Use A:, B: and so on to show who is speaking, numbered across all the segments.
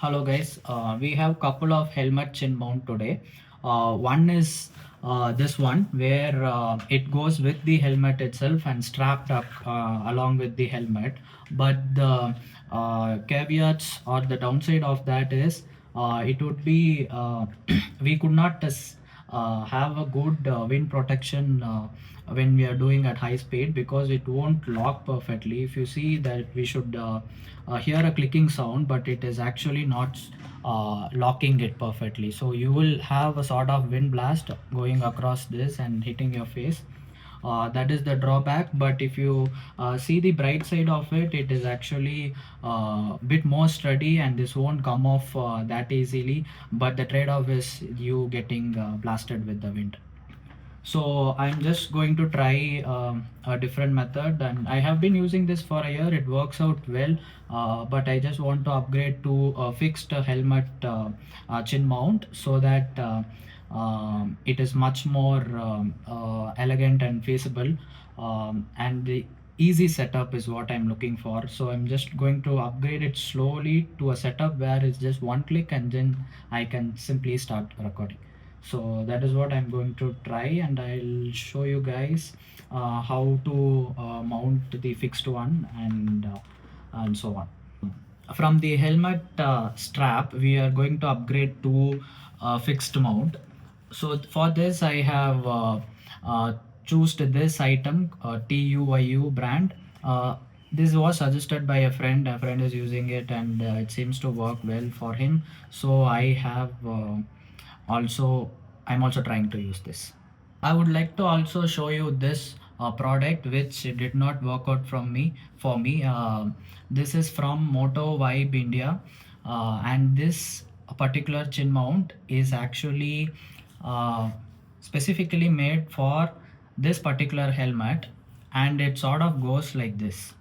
A: Hello guys, we have couple of helmet chin mount today. One is this one where it goes with the helmet itself and strapped up along with the helmet. But the caveats or the downside of that is it would be we could not have a good wind protection when we are doing at high speed because it won't lock perfectly. If you see that we should hear a clicking sound, but it is actually not locking it perfectly. So you will have a sort of wind blast going across this and hitting your face. That is the drawback, but if you see the bright side of it, it is actually a bit more sturdy and this won't come off that easily. But the trade-off is you getting blasted with the wind. So I'm just going to try a different method, and I have been using this for a year. It works out well, but I just want to upgrade to a fixed helmet chin mount so that it is much more elegant and feasible, and the easy setup is what I'm looking for. So I'm just going to upgrade it slowly to a setup where it's just one click and then I can simply start recording. So that is what I'm going to try, and I'll show you guys how to mount the fixed one and so on. From the helmet strap, we are going to upgrade to fixed mount. So for this I have chosen this item, TUIU brand. This was suggested by a friend is using it, and it seems to work well for him. So also I'm also trying to use this. I would like to also show you this product which did not work out for me. This is from Moto Vibe India, and this particular chin mount is actually uh, specifically made for this particular helmet, and it sort of goes like this.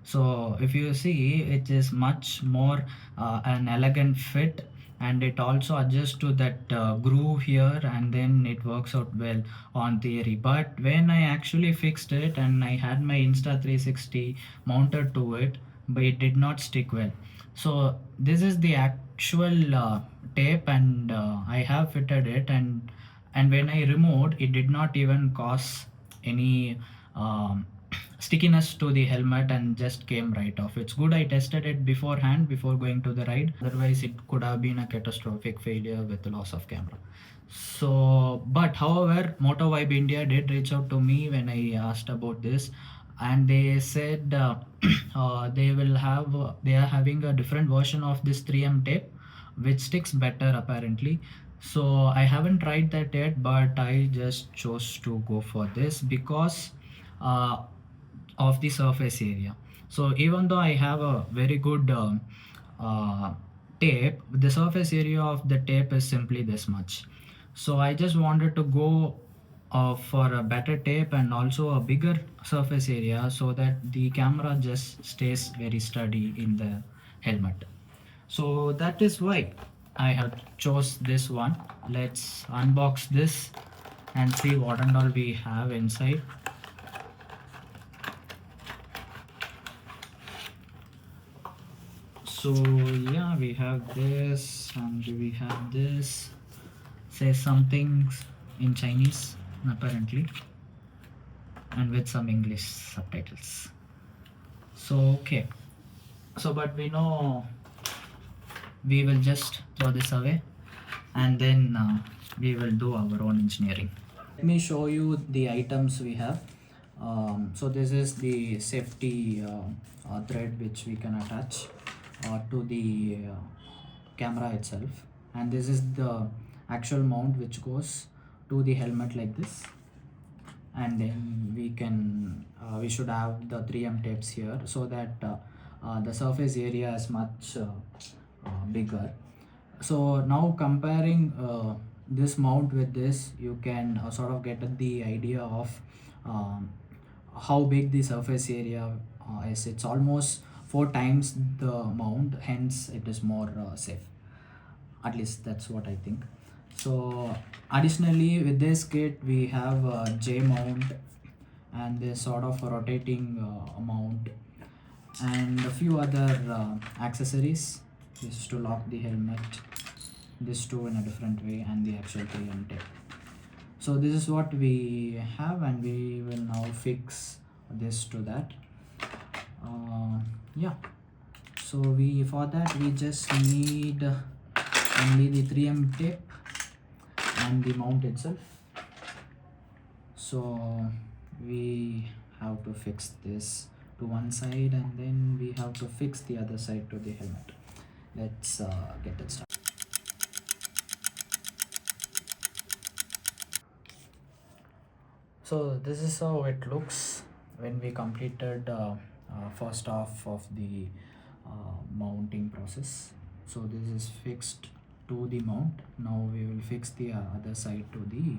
A: So if you see, it is much more an elegant fit, and it also adjusts to that groove here, and then it works out well on theory. But when I actually fixed it and I had my Insta360 mounted to it, but it did not stick well. So this is the actual tape, and I have fitted it, and when I removed, it did not even cause any stickiness to the helmet and just came right off. It's good I tested it beforehand before going to the ride. Otherwise, it could have been a catastrophic failure with the loss of camera. So, but however, Moto Vibe India did reach out to me when I asked about this, and they said they are having a different version of this 3M tape, which sticks better apparently. So I haven't tried that yet, but I just chose to go for this because uh, of the surface area. So even though I have a very good uh, tape, the surface area of the tape is simply this much. So I just wanted to go for a better tape and also a bigger surface area so that the camera just stays very sturdy in the helmet. So that is why I have chose this one. Let's unbox this and see what and all we have inside. So yeah, we have this and we have this. Say something in Chinese apparently, and with some English subtitles. So okay. So but we know we will just throw this away, and then we will do our own engineering. Let me show you the items we have. So this is the safety thread which we can attach to the camera itself, and this is the actual mount which goes to the helmet like this. And then we should have the 3M tapes here so that the surface area is much bigger. So now comparing this mount with this, you can sort of get the idea of um, how big the surface area is. It's almost 4 times the mount, hence it is more safe. At least that's what I think. So additionally, with this kit we have a J mount and this sort of a rotating mount and a few other accessories. This is to lock the helmet, this too in a different way, and the actual 3M tape. So this is what we have, and we will now fix this to that. Yeah, so for that we just need only the 3M tape and the mount itself. So we have to fix this to one side, and then we have to fix the other side to the helmet. Let's get it started. So this is how it looks when we completed first half of the mounting process. So this is fixed to the mount. Now we will fix the other side to the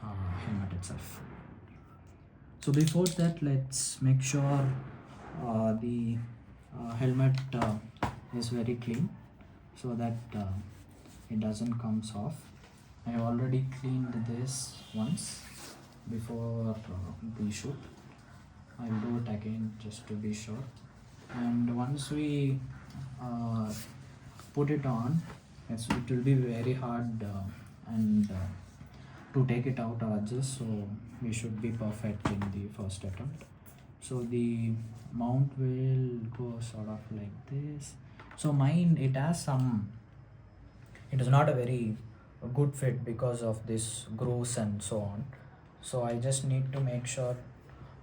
A: helmet itself. So before that, let's make sure the helmet is very clean, so that it doesn't comes off. I have already cleaned this once before the shoot. I'll do it again just to be sure. And once we put it on, it will be very hard and to take it out or adjust, so we should be perfect in the first attempt. So the mount will go sort of like this. So mine, it is not a very good fit because of this grooves and so on. So I just need to make sure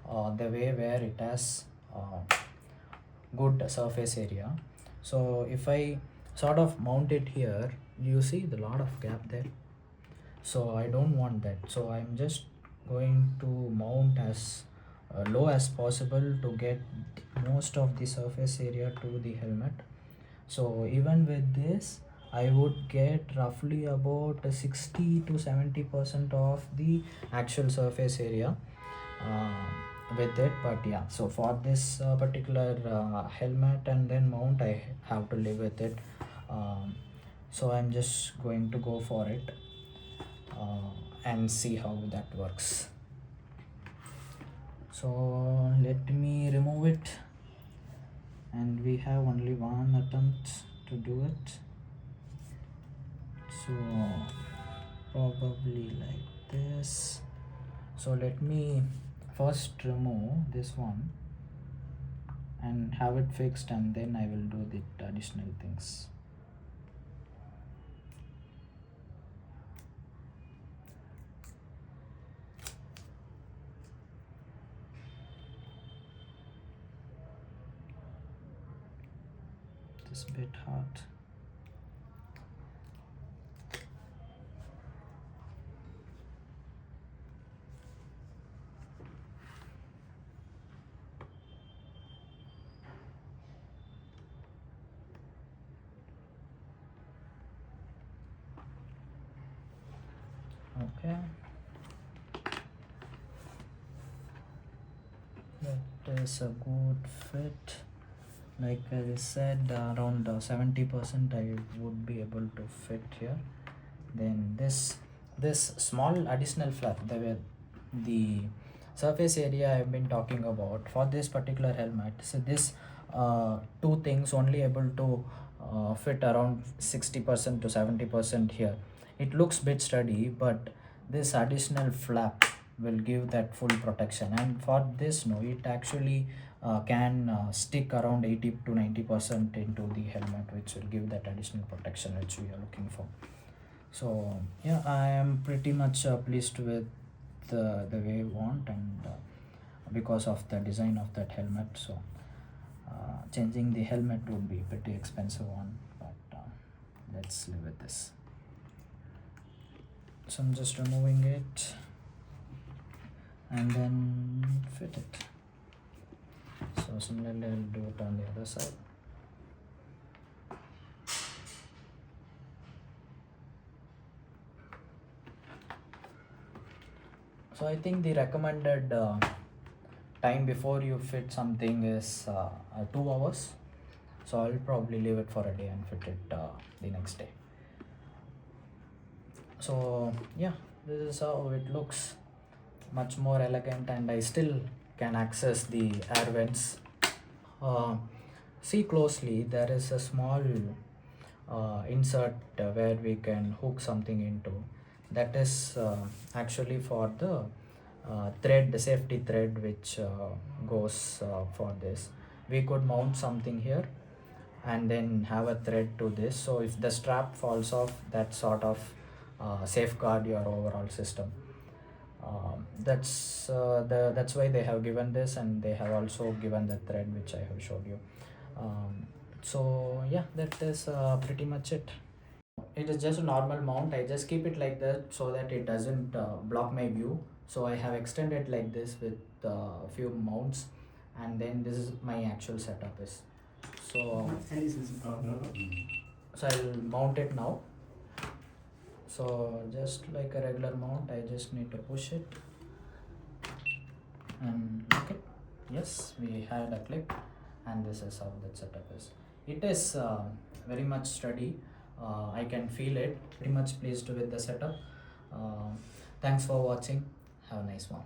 A: the way where it has good surface area. So if I sort of mount it here, you see the lot of gap there. So I don't want that. So I'm just going to mount as low as possible to get most of the surface area to the helmet. So even with this, I would get roughly about 60 to 70% of the actual surface area with it. But yeah, so for this particular helmet and then mount, I have to live with it. So I'm just going to go for it and see how that works. So let me remove it, and we have only one attempt to do it. So probably like this. So let me first remove this one and have it fixed, and then I will do the additional things. This bit hard. Okay, that is a good fit. Like I said, around 70% I would be able to fit here. Then this small additional flap, the surface area I've been talking about for this particular helmet. So this two things only able to fit around 60% to 70% here. It looks bit sturdy, but this additional flap will give that full protection. And for this, no, it actually can stick around 80 to 90% into the helmet, which will give that additional protection which we are looking for. So yeah, I am pretty much pleased with the way I want, and because of the design of that helmet. So changing the helmet would be pretty expensive one, but let's live with this. So I'm just removing it and then fit it. So similarly I'll do it on the other side. So I think the recommended time before you fit something is 2 hours. So I'll probably leave it for a day and fit it the next day. So yeah, this is how it looks, much more elegant, and I still can access the air vents. See closely, there is a small insert where we can hook something into. That is actually for the thread, the safety thread which goes for this. We could mount something here and then have a thread to this, so if the strap falls off, that sort of safeguard your overall system. That's why they have given this, and they have also given the thread which I have showed you. So yeah, that is pretty much it. It is just a normal mount. I just keep it like that so that it doesn't block my view. So I have extended like this with a few mounts, and then this is my actual setup is. So I'll mount it now. So just like a regular mount, I just need to push it and lock it. Yes, we had a clip, and this is how that setup is. It is very much sturdy. I can feel it. Pretty much pleased with the setup. Thanks for watching. Have a nice one.